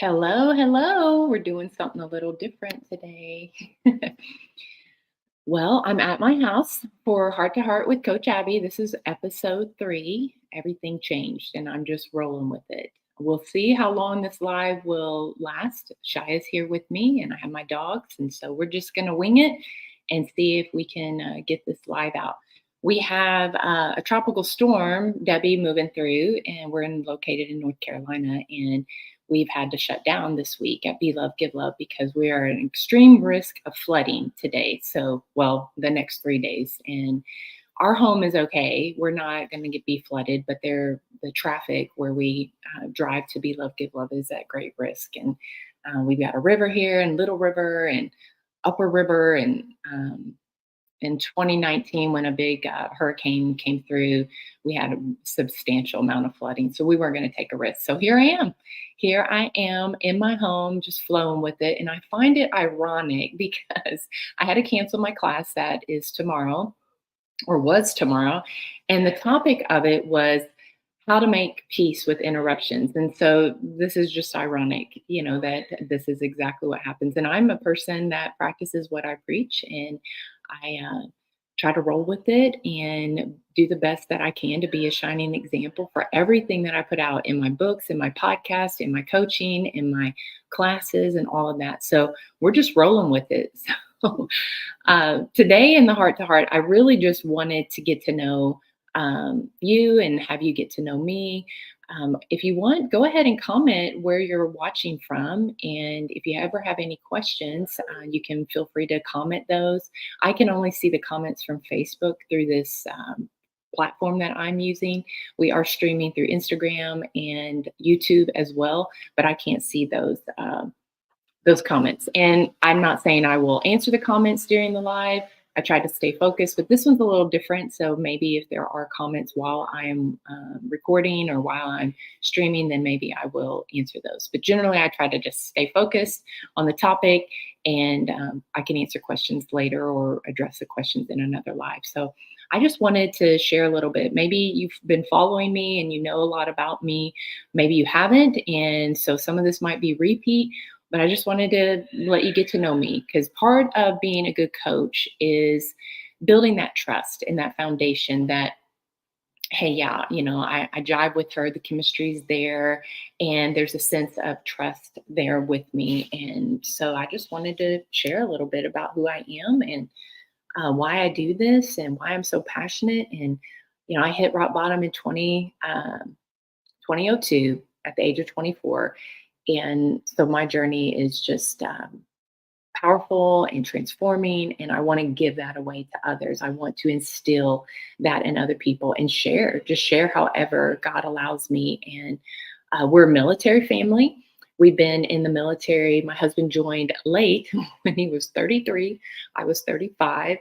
Hello, hello. We're doing something a little different today. Well, I'm at my house for Heart to Heart with Coach Abby. This is episode 3. Everything changed, and I'm just rolling with it. We'll see how long this live will last. Shia's here with me, and I have my dogs, and so we're just going to wing it and see if we can get this live out. We have a tropical storm, Debbie, moving through, and located in North Carolina, and we've had to shut down this week at Be Love, Give Love because we are at an extreme risk of flooding today. So, well, the next 3 days. And our home is okay. We're not going to be flooded, but the traffic where we drive to Be Love, Give Love is at great risk. And we've got a river here, and Little River, and Upper River, and in 2019, when a big hurricane came through, we had a substantial amount of flooding. So we weren't going to take a risk. So here I am. Here I am in my home, just flowing with it. And I find it ironic because I had to cancel my class that is tomorrow, or was tomorrow. And the topic of it was how to make peace with interruptions. And so this is just ironic, that this is exactly what happens. And I'm a person that practices what I preach, and I try to roll with it and do the best that I can to be a shining example for everything that I put out in my books, in my podcast, in my coaching, in my classes, and all of that. So we're just rolling with it. So today in the Heart to Heart, I really just wanted to get to know you and have you get to know me. If you want, go ahead and comment where you're watching from. And if you ever have any questions, you can feel free to comment those. I can only see the comments from Facebook through this platform that I'm using. We are streaming through Instagram and YouTube as well, but I can't see those comments. And I'm not saying I will answer the comments during the live. I try to stay focused, but this one's a little different. So maybe if there are comments while I'm recording or while I'm streaming, then maybe I will answer those. But generally, I try to just stay focused on the topic, and I can answer questions later or address the questions in another live. So I just wanted to share a little bit. Maybe you've been following me and you know a lot about me. Maybe you haven't. And so some of this might be repeat, but I just wanted to let you get to know me, because part of being a good coach is building that trust and that foundation that, hey, yeah, I jive with her, the chemistry's there, and there's a sense of trust there with me. And so I just wanted to share a little bit about who I am, and why I do this, and why I'm so passionate. And, I hit rock bottom in 2002 at the age of 24. And so my journey is just powerful and transforming. And I want to give that away to others. I want to instill that in other people and just share however God allows me. And we're a military family. We've been in the military. My husband joined late when he was 33. I was 35.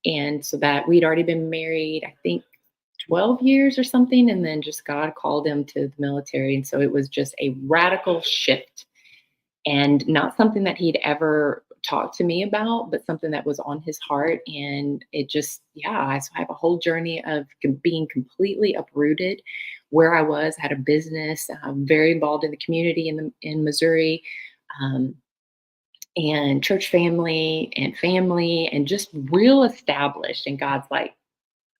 And so that we'd already been married, I think, 12 years or something. And then just God called him to the military. And so it was just a radical shift, and not something that he'd ever talked to me about, but something that was on his heart. And it just, yeah, so I have a whole journey of being completely uprooted where I was, had a business, very involved in the community in Missouri, um, and church family and just real established. And God's like,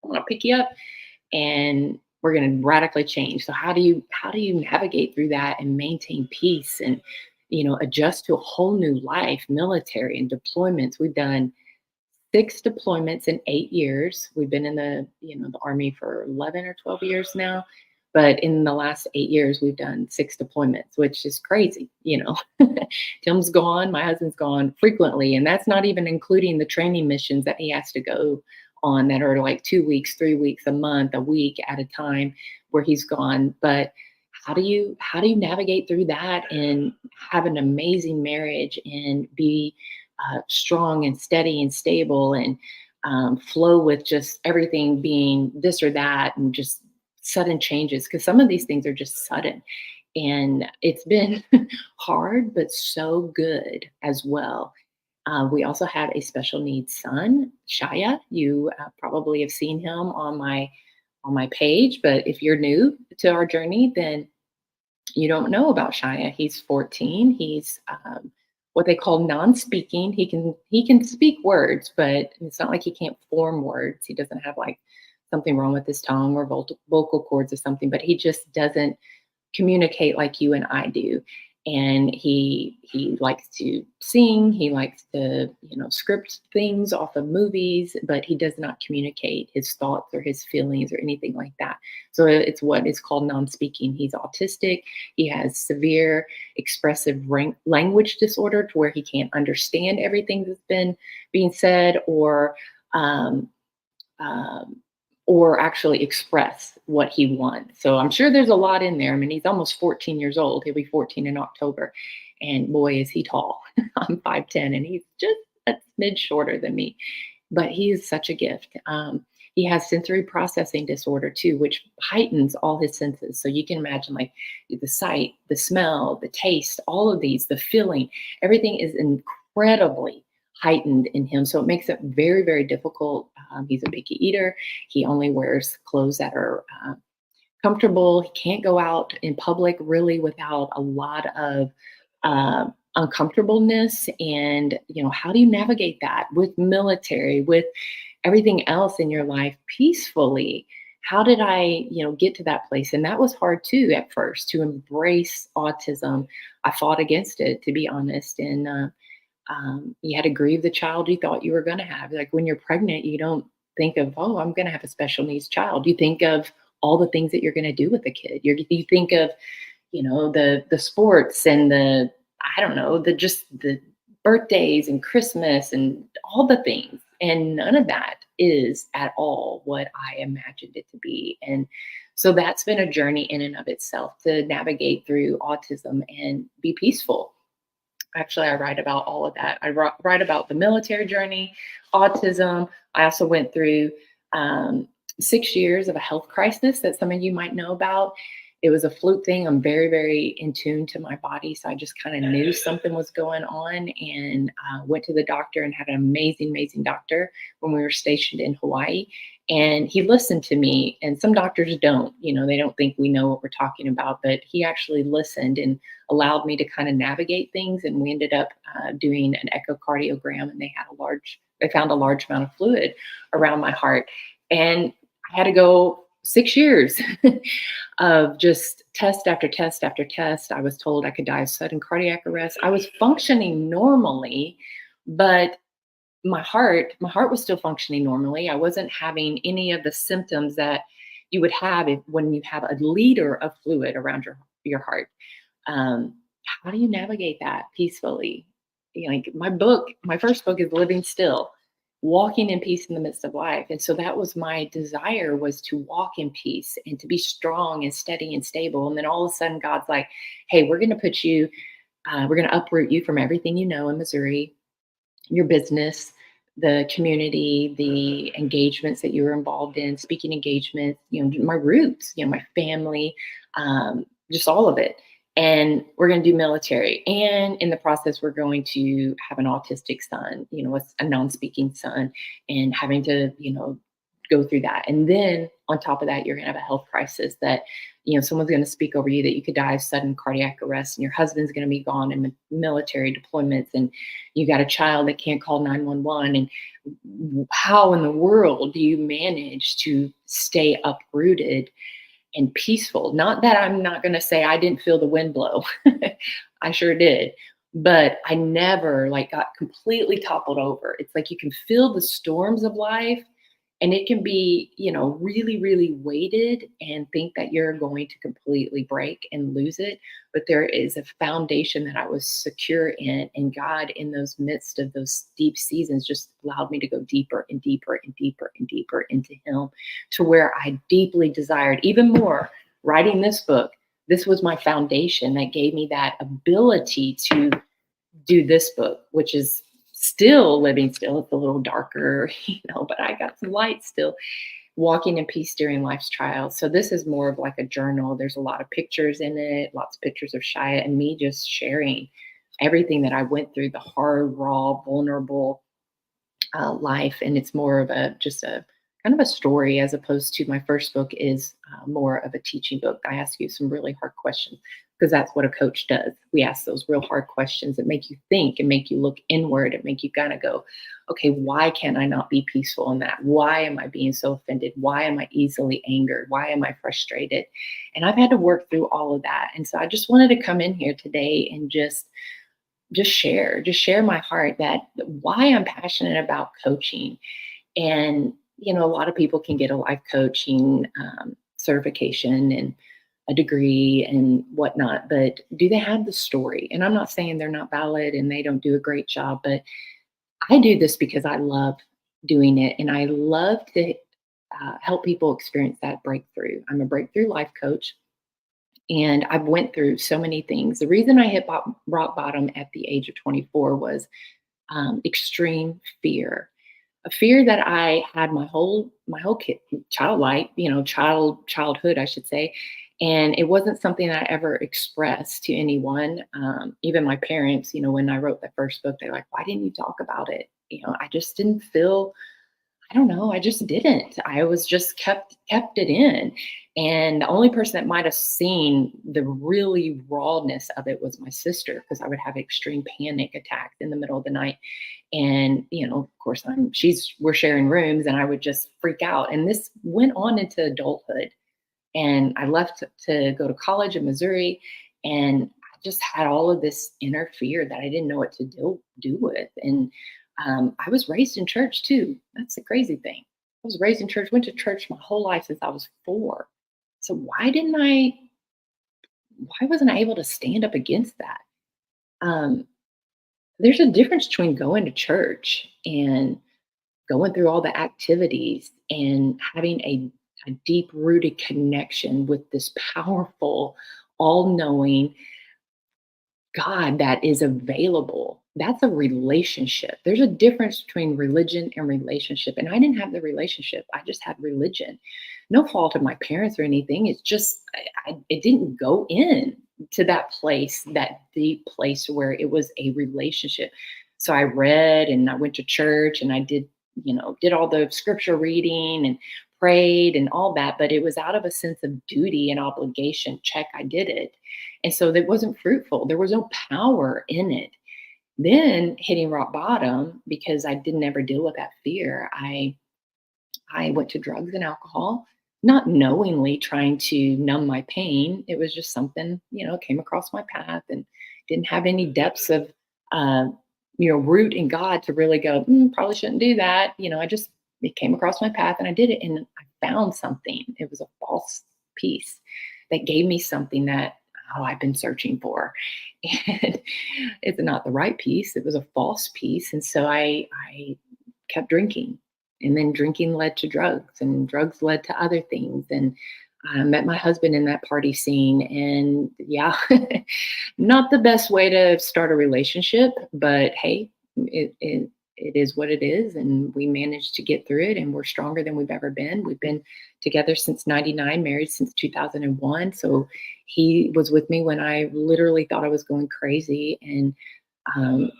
I want to pick you up, and we're going to radically change. So how do you navigate through that and maintain peace and adjust to a whole new life? Military and deployments. We've done 6 deployments in 8 years. We've been in the Army for 11 or 12 years now. But in the last 8 years, we've done 6 deployments, which is crazy. Tim's gone, my husband's gone frequently. And that's not even including the training missions that he has to go on that are like 2 weeks, 3 weeks, a month, a week at a time where he's gone. But how do you navigate through that and have an amazing marriage and be strong and steady and stable, and flow with just everything being this or that, and just sudden changes, because some of these things are just sudden. And it's been hard, but so good as well. We also have a special needs son, Shia. You probably have seen him on my page, but if you're new to our journey, then You don't know about Shia. He's 14. He's what they call non-speaking. He can speak words, but it's not like he can't form words. He doesn't have like something wrong with his tongue or vocal cords or something, but he just doesn't communicate like you and I do. And he likes to sing, he likes to, script things off of movies, but he does not communicate his thoughts or his feelings or anything like that. So it's what is called non-speaking. He's autistic. He has severe expressive language disorder to where he can't understand everything that's been being said um, um, or actually express what he wants. So I'm sure there's a lot in there. I mean, he's almost 14 years old. He'll be 14 in October. And boy, is he tall. I'm 5'10 and he's just a smidge shorter than me. But he is such a gift. He has sensory processing disorder too, which heightens all his senses. So you can imagine like the sight, the smell, the taste, all of these, the feeling, everything is incredibly heightened in him. So it makes it very, very difficult. He's a picky eater. He only wears clothes that are comfortable. He can't go out in public really without a lot of uncomfortableness. And, how do you navigate that with military, with everything else in your life peacefully? How did I, get to that place? And that was hard too at first to embrace autism. I fought against it, to be honest. And you had to grieve the child you thought you were going to have. Like when you're pregnant, you don't think of, oh, I'm going to have a special needs child. You think of all the things that you're going to do with the kid. You think of, the sports and I don't know, the birthdays and Christmas and all the things. And none of that is at all what I imagined it to be. And so that's been a journey in and of itself to navigate through autism and be peaceful. Actually, I write about all of that. I write about the military journey, autism. I also went through 6 years of a health crisis that some of you might know about. It was a fluke thing. I'm very, very in tune to my body. So I just kind of knew something was going on and went to the doctor and had an amazing, amazing doctor when we were stationed in Hawaii. And he listened to me. And some doctors don't, they don't think we know what we're talking about, but he actually listened and allowed me to kind of navigate things. And we ended up doing an echocardiogram, and they found a large amount of fluid around my heart. And I had to go 6 years of just test after test after test. I was told I could die of sudden cardiac arrest. I was functioning normally, but my heart was still functioning normally. I wasn't having any of the symptoms that you would have when you have a liter of fluid around your heart. um, how do you navigate that peacefully? Like my first book is Living Still, walking in peace in the midst of life. And so that was my desire, was to walk in peace and to be strong and steady and stable. And then all of a sudden God's like, hey, we're going to uproot you from everything you know in Missouri, your business, the community, the engagements that you were involved in, speaking engagements, my roots, my family, just all of it. And we're going to do military. And in the process, we're going to have an autistic son, a non-speaking son, and having to, go through that. And then on top of that, you're going to have a health crisis that, someone's going to speak over you that you could die of sudden cardiac arrest, and your husband's going to be gone in military deployments, and you got a child that can't call 911. And how in the world do you manage to stay uprooted and peaceful? Not that I'm not going to say I didn't feel the wind blow. I sure did. But I never got completely toppled over. It's like you can feel the storms of life, and it can be, really, really weighted and think that you're going to completely break and lose it. But there is a foundation that I was secure in. And God, in those midst of those deep seasons, just allowed me to go deeper and deeper and deeper and deeper into Him, to where I deeply desired even more. Writing this book, this was my foundation that gave me that ability to do this book, which is still Living Still. It's a little darker, but I got some light still. Walking in peace during life's trials. So this is more of like a journal. There's a lot of pictures in it, lots of pictures of Shia and me just sharing everything that I went through, the hard, raw, vulnerable life. And it's more of just a kind of a story as opposed to my first book is more of a teaching book. I ask you some really hard questions because that's what a coach does. We ask those real hard questions that make you think and make you look inward and make you kind of go, okay, why can I not be peaceful in that? Why am I being so offended? Why am I easily angered? Why am I frustrated? And I've had to work through all of that. And so I just wanted to come in here today and just share my heart that why I'm passionate about coaching. And a lot of people can get a life coaching certification and a degree and whatnot, but do they have the story? And I'm not saying they're not valid and they don't do a great job, but I do this because I love doing it and I love to help people experience that breakthrough. I'm a breakthrough life coach. And I've went through so many things. The reason I hit rock bottom at the age of 24 was extreme fear, a fear that I had my whole childlike, childhood, I should say, and it wasn't something that I ever expressed to anyone. Even my parents, when I wrote the first book, they're like, "Why didn't you talk about it?" I just didn't feel. I don't know. I just didn't. I was just kept it in. And the only person that might have seen the really rawness of it was my sister, because I would have extreme panic attacks in the middle of the night. And, of course we're sharing rooms and I would just freak out. And this went on into adulthood. And I left to go to college in Missouri. And I just had all of this inner fear that I didn't know what to do with. And I was raised in church too. That's the crazy thing. I was raised in church, went to church my whole life since I was 4. So why wasn't I able to stand up against that? Um, there's a difference between going to church and going through all the activities and having a deep rooted connection with this powerful, all knowing God that is available. That's a relationship. There's a difference between religion and relationship. And I didn't have the relationship. I just had religion. No fault of my parents or anything. It's just it didn't go in to that place, that deep place where it was a relationship. So I read and I went to church and I did all the scripture reading and prayed and all that, but it was out of a sense of duty and obligation. Check, I did it. And so that wasn't fruitful. There was no power in it. Then hitting rock bottom because I didn't ever deal with that fear. I went to drugs and alcohol, not knowingly trying to numb my pain. It was just something, came across my path and didn't have any depths of, uh, root in God to really go, probably shouldn't do that. It came across my path and I did it and I found something. It was a false peace that gave me something that, I've been searching for. And it's not the right peace. It was a false peace. And so I kept drinking. And then drinking led to drugs, and drugs led to other things. And I met my husband in that party scene. And yeah, not the best way to start a relationship, but hey, it is what it is. And we managed to get through it, and we're stronger than we've ever been. We've been together since 99, married since 2001. So he was with me when I literally thought I was going crazy. And um,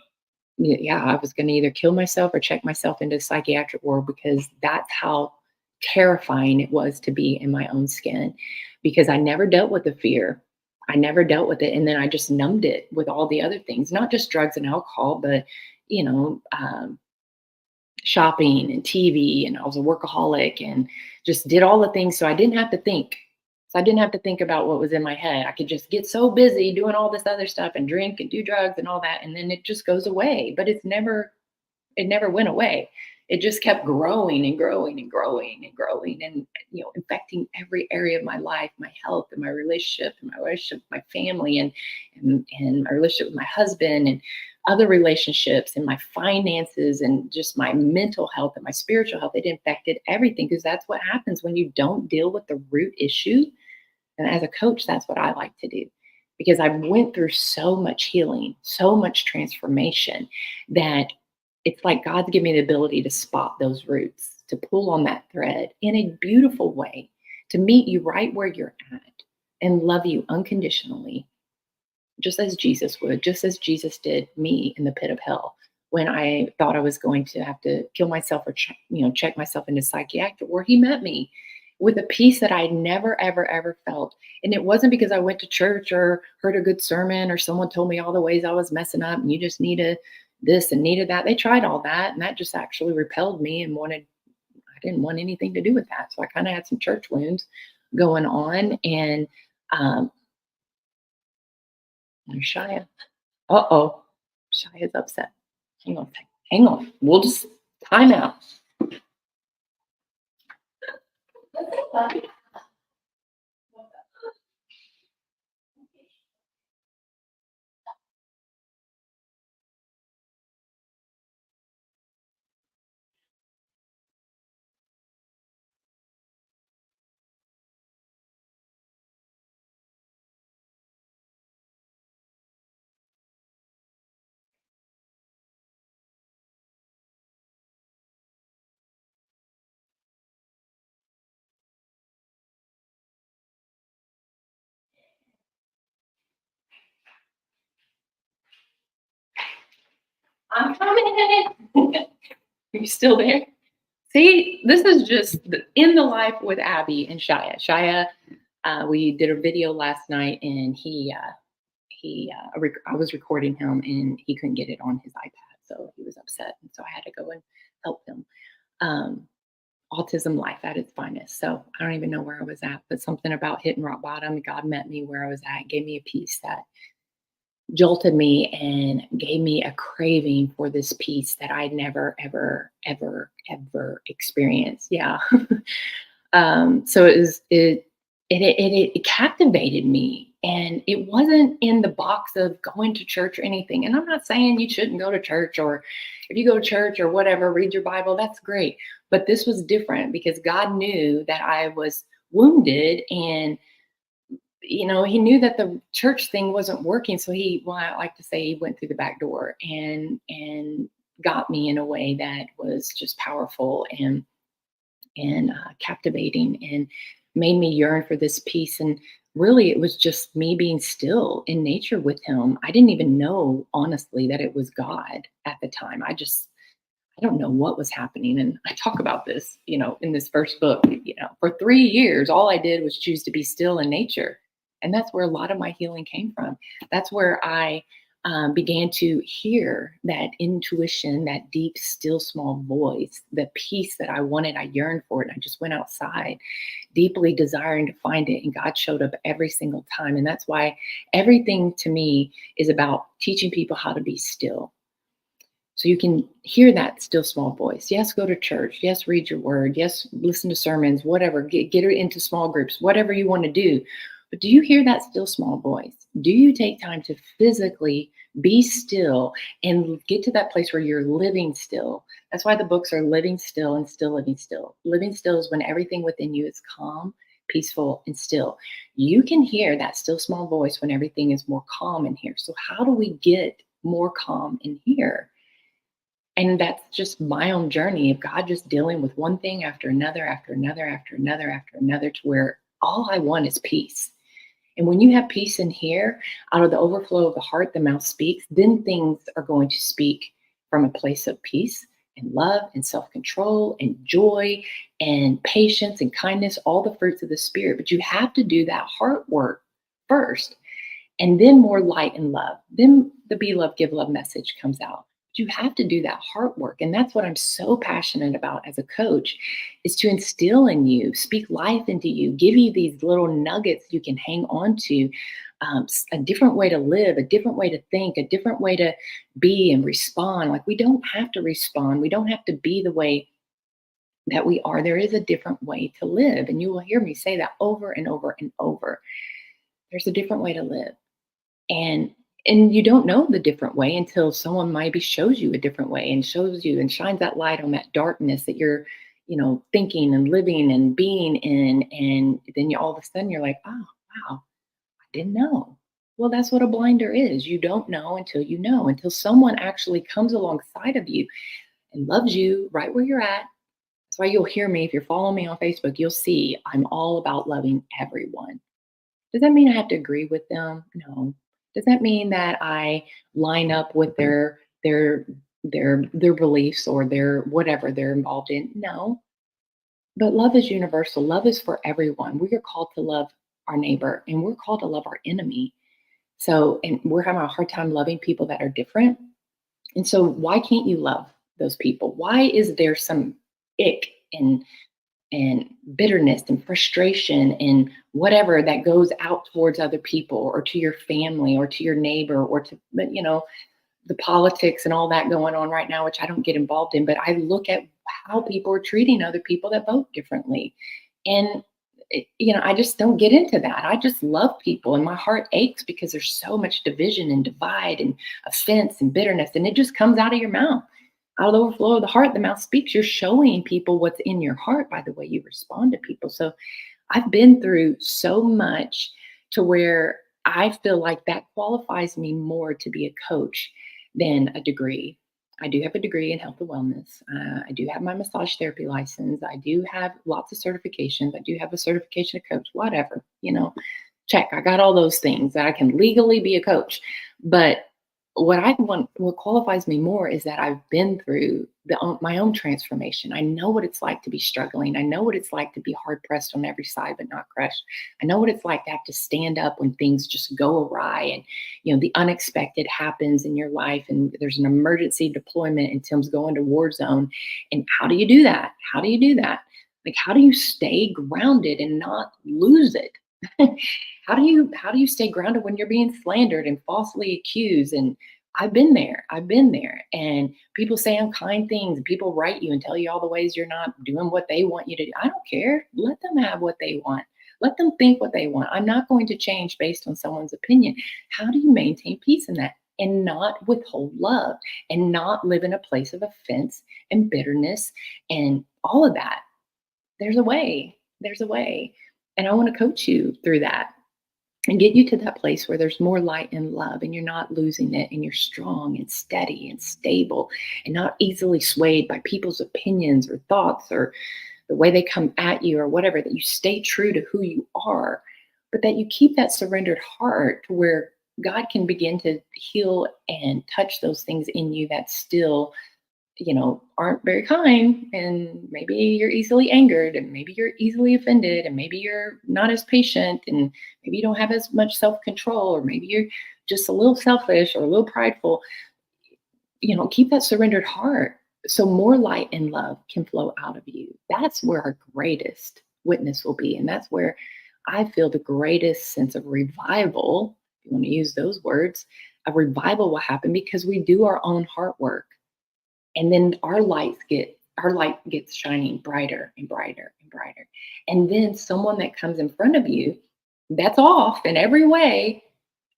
yeah, I was going to either kill myself or check myself into the psychiatric ward because that's how terrifying it was to be in my own skin, because I never dealt with the fear. I never dealt with it. And then I just numbed it with all the other things, not just drugs and alcohol, but, you know, um, shopping and TV. And I was a workaholic and just did all the things. So I didn't have to think. So I didn't have to think about what was in my head. I could just get so busy doing all this other stuff and drink and do drugs and all that. And then it just goes away, but it never went away. It just kept growing and growing and growing and growing and, infecting every area of my life, my health and my relationship with my family and my relationship with my husband and other relationships and my finances and just my mental health and my spiritual health. It infected everything because that's what happens when you don't deal with the root issue. And as a coach, that's what I like to do because I went through so much healing, so much transformation that it's like God's given me the ability to spot those roots, to pull on that thread in a beautiful way, to meet you right where you're at and love you unconditionally, just as Jesus would, just as Jesus did me in the pit of hell. when I thought I was going to have to kill myself or check myself into psychiatric, where he met me with a peace that I never ever ever felt. And it wasn't because I went to church or heard a good sermon or someone told me all the ways I was messing up and you just needed this and needed that. They tried all that and that just actually repelled me and I didn't want anything to do with that. So I kind of had some church wounds going on. And there's Shia. Uh-oh. Shia's upset. Hang on a second. Hang on. We'll just time out. I'm coming. Are you still there? See, this is just in the life with Abby and Shia. Shia, we did a video last night, and I was recording him, and he couldn't get it on his iPad, so he was upset, and so I had to go and help him. Um, Autism life at its finest. So I don't even know where I was at, but something about hitting rock bottom. God met me where I was at, gave me a peace that jolted me and gave me a craving for this peace that I'd never, ever, ever, ever experienced. Yeah. So it captivated me, and it wasn't in the box of going to church or anything. And I'm not saying you shouldn't go to church, or if you go to church or whatever, read your Bible, that's great. But this was different because God knew that I was wounded, and he knew that the church thing wasn't working. So I like to say, he went through the back door and got me in a way that was just powerful and captivating, and made me yearn for this peace. And really, it was just me being still in nature with him. I didn't even know, honestly, that it was God at the time. I don't know what was happening. And I talk about this, in this first book. For 3 years, all I did was choose to be still in nature. And that's where a lot of my healing came from. That's where I began to hear that intuition, that deep, still, small voice, the peace that I wanted. I yearned for it. I just went outside, deeply desiring to find it. And God showed up every single time. And that's why everything to me is about teaching people how to be still. So you can hear that still small voice. Yes, go to church. Yes, read your word. Yes, listen to sermons, whatever. Get her into small groups, whatever you want to do. But do you hear that still small voice? Do you take time to physically be still and get to that place where you're living still? That's why the books are living still and still living still. Living still is when everything within you is calm, peaceful, and still. You can hear that still small voice when everything is more calm in here. So how do we get more calm in here? And that's just my own journey of God just dealing with one thing after another, after another, after another, after another, to where all I want is peace. And when you have peace in here, out of the overflow of the heart, the mouth speaks, then things are going to speak from a place of peace and love and self-control and joy and patience and kindness, all the fruits of the spirit. But you have to do that heart work first, and then more light and love. Then the be love, give love message comes out. But you have to do that heart work. And that's what I'm so passionate about as a coach, is to instill in you, speak life into you, give you these little nuggets you can hang on to, a different way to live, a different way to think, a different way to be and respond. Like, we don't have to respond. We don't have to be the way that we are. There is a different way to live. And you will hear me say that over and over and over. There's a different way to live. And you don't know the different way until someone maybe shows you a different way and shows you and shines that light on that darkness that you're thinking and living and being in. And then all of a sudden you're like, oh wow, I didn't know. Well, that's what a blinder is. You don't know until you know, until someone actually comes alongside of you and loves you right where you're at. That's why you'll hear me, if you're following me on Facebook, you'll see I'm all about loving everyone. Does that mean I have to agree with them? No. Does that mean that I line up with their their beliefs or their whatever they're involved in. No, but love is universal. Love is for everyone. We are called to love our neighbor and we're called to love our enemy. So, and we're having a hard time loving people that are different. And so, why can't you love those people? Why is there some ick and bitterness and frustration and whatever that goes out towards other people or to your family or to your neighbor or to the politics and all that going on right now, which I don't get involved in, but I look at how people are treating other people that vote differently. And, I just don't get into that. I just love people and my heart aches because there's so much division and divide and offense and bitterness. And it just comes out of your mouth. Out of the overflow of the heart, the mouth speaks. You're showing people what's in your heart by the way you respond to people. So I've been through so much to where I feel like that qualifies me more to be a coach than a degree. I do have a degree in health and wellness. I do have my massage therapy license. I do have lots of certifications. I do have a certification of coach, whatever, check. I got all those things that I can legally be a coach. But what qualifies me more is that I've been through my own transformation. I know what it's like to be struggling. I know what it's like to be hard pressed on every side but not crushed. I know what it's like to have to stand up when things just go awry and the unexpected happens in your life and there's an emergency deployment and Tim's going to war zone. And how do you do that? How do you do that? Like how do you stay grounded and not lose it? How do you stay grounded when you're being slandered and falsely accused? And I've been there and people say unkind things and people write you and tell you all the ways you're not doing what they want you to do. I don't care. Let them have what they want. Let them think what they want. I'm not going to change based on someone's opinion. How do you maintain peace in that and not withhold love and not live in a place of offense and bitterness and all of that? There's a way. There's a way. And I want to coach you through that and get you to that place where there's more light and love and you're not losing it and you're strong and steady and stable and not easily swayed by people's opinions or thoughts or the way they come at you or whatever, that you stay true to who you are, but that you keep that surrendered heart to where God can begin to heal and touch those things in you that still aren't very kind, and maybe you're easily angered, and maybe you're easily offended, and maybe you're not as patient, and maybe you don't have as much self-control, or maybe you're just a little selfish or a little prideful. Keep that surrendered heart so more light and love can flow out of you. That's where our greatest witness will be. And that's where I feel the greatest sense of revival, if you want to use those words, a revival will happen because we do our own heart work. And then our light gets shining brighter and brighter and brighter. And then someone that comes in front of you that's off in every way,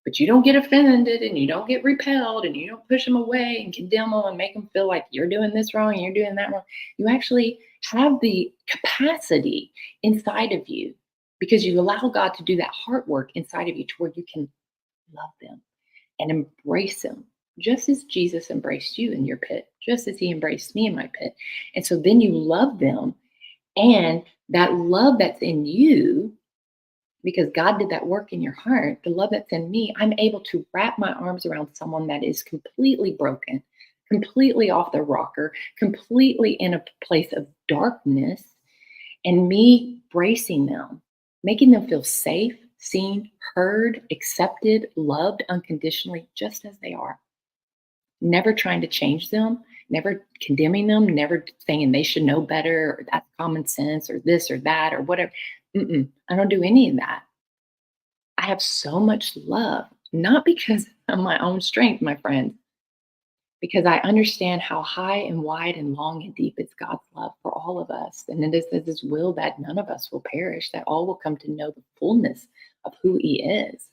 but you don't get offended and you don't get repelled and you don't push them away and condemn them and make them feel like you're doing this wrong and you're doing that wrong. You actually have the capacity inside of you because you allow God to do that heart work inside of you to where you can love them and embrace them just as Jesus embraced you in your pit, just as he embraced me in my pit. And so then you love them, and that love that's in you, because God did that work in your heart, the love that's in me, I'm able to wrap my arms around someone that is completely broken, completely off the rocker, completely in a place of darkness, and me bracing them, making them feel safe, seen, heard, accepted, loved unconditionally, just as they are. Never trying to change them, never condemning them, never saying they should know better or that's common sense or this or that or whatever. I don't do any of that. I have so much love, not because of my own strength, my friends, because I understand how high and wide and long and deep is God's love for all of us. And it is His will that none of us will perish, that all will come to know the fullness of who He is.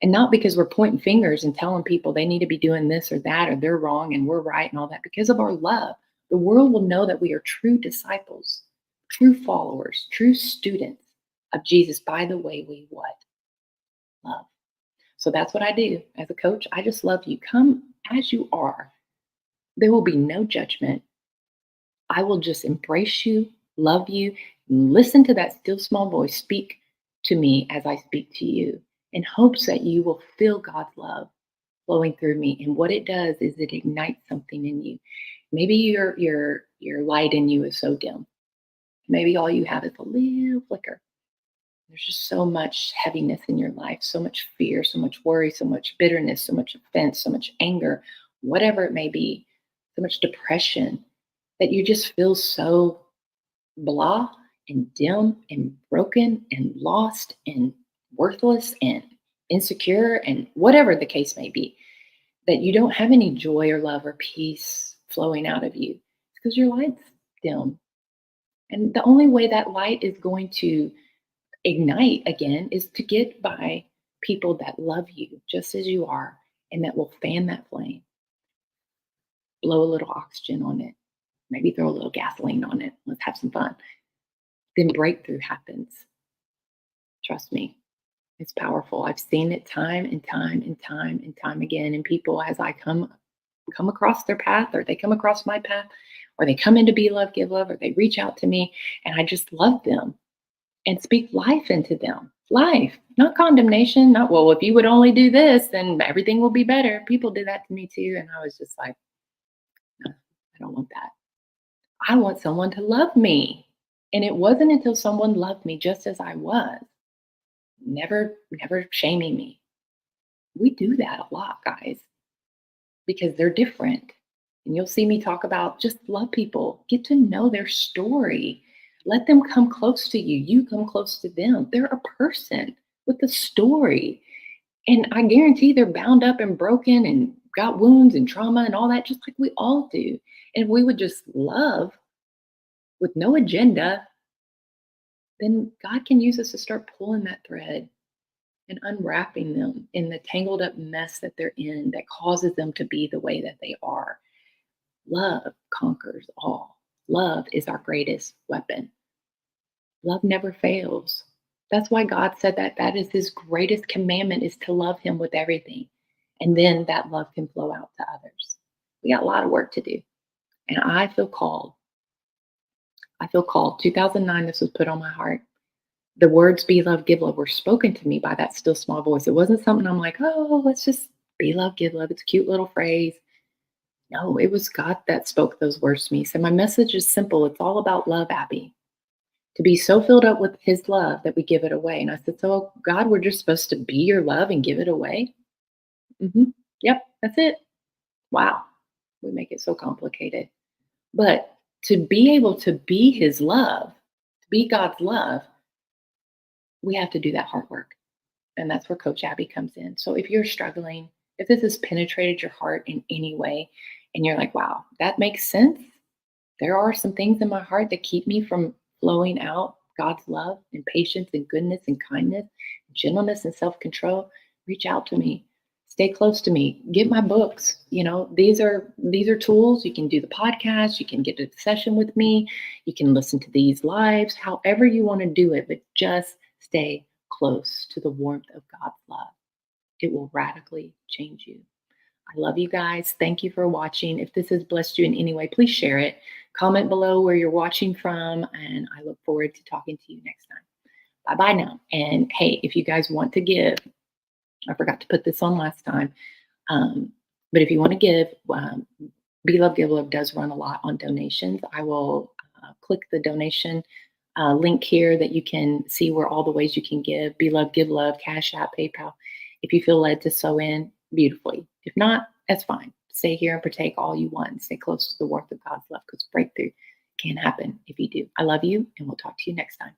And not because we're pointing fingers and telling people they need to be doing this or that, or they're wrong and we're right and all that. Because of our love, the world will know that we are true disciples, true followers, true students of Jesus by the way we what? Love. So that's what I do as a coach. I just love you. Come as you are. There will be no judgment. I will just embrace you, love you, and listen to that still small voice speak to me as I speak to you, in hopes that you will feel God's love flowing through me. And what it does is it ignites something in you. Maybe your light in you is so dim. Maybe all you have is a little flicker. There's just so much heaviness in your life, so much fear, so much worry, so much bitterness, so much offense, so much anger, whatever it may be, so much depression that you just feel so blah and dim and broken and lost and worthless and insecure and whatever the case may be, that you don't have any joy or love or peace flowing out of you. It's because your light's dim. And the only way that light is going to ignite again is to get by people that love you just as you are and that will fan that flame, blow a little oxygen on it, maybe throw a little gasoline on it. Let's have some fun. Then breakthrough happens. Trust me, it's powerful. I've seen it time and time and time and time again. And people, as I come across their path, or they come across my path, or they come into Be Love, Give Love, or they reach out to me, and I just love them and speak life into them. Life, not condemnation, not, well, if you would only do this, then everything will be better. People did that to me too. And I was just like, no, I don't want that. I want someone to love me. And it wasn't until someone loved me just as I was, never shaming me. We do that a lot, guys, because they're different. And you'll see me talk about just love people, get to know their story. Let them come close to you. You come close to them. They're a person with a story. And I guarantee they're bound up and broken and got wounds and trauma and all that, just like we all do. And if we would just love with no agenda, then God can use us to start pulling that thread and unwrapping them in the tangled up mess that they're in that causes them to be the way that they are. Love conquers all. Love is our greatest weapon. Love never fails. That's why God said that that is his greatest commandment, is to love him with everything. And then that love can flow out to others. We got a lot of work to do. And I feel called. 2009, this was put on my heart. The words be love, give love were spoken to me by that still small voice. It wasn't something I'm like, oh, let's just be love, give love. It's a cute little phrase. No, it was God that spoke those words to me. He said, my message is simple. It's all about love, Abby. To be so filled up with his love that we give it away. And I said, so God, we're just supposed to be your love and give it away? Yep, that's it. Wow. We make it so complicated. But to be able to be his love, to be God's love, we have to do that hard work. And that's where Coach Abby comes in. So if you're struggling, if this has penetrated your heart in any way, and you're like, wow, that makes sense. There are some things in my heart that keep me from flowing out God's love and patience and goodness and kindness, gentleness and self-control. Reach out to me. Stay close to me. Get my books. You know, these are tools. You can do the podcast. You can get a session with me. You can listen to these lives, however you want to do it, but just stay close to the warmth of God's love. It will radically change you. I love you guys. Thank you for watching. If this has blessed you in any way, please share it. Comment below where you're watching from, and I look forward to talking to you next time. Bye-bye now. And hey, if you guys want to give, I forgot to put this on last time, but if you want to give, Be Love Give Love does run a lot on donations. I will click the donation link here that you can see where all the ways you can give. Be Love Give Love, Cash App, PayPal. If you feel led to sew in, beautifully. If not, that's fine. Stay here and partake all you want and stay close to the warmth of God's love, because breakthrough can happen if you do. I love you, and we'll talk to you next time.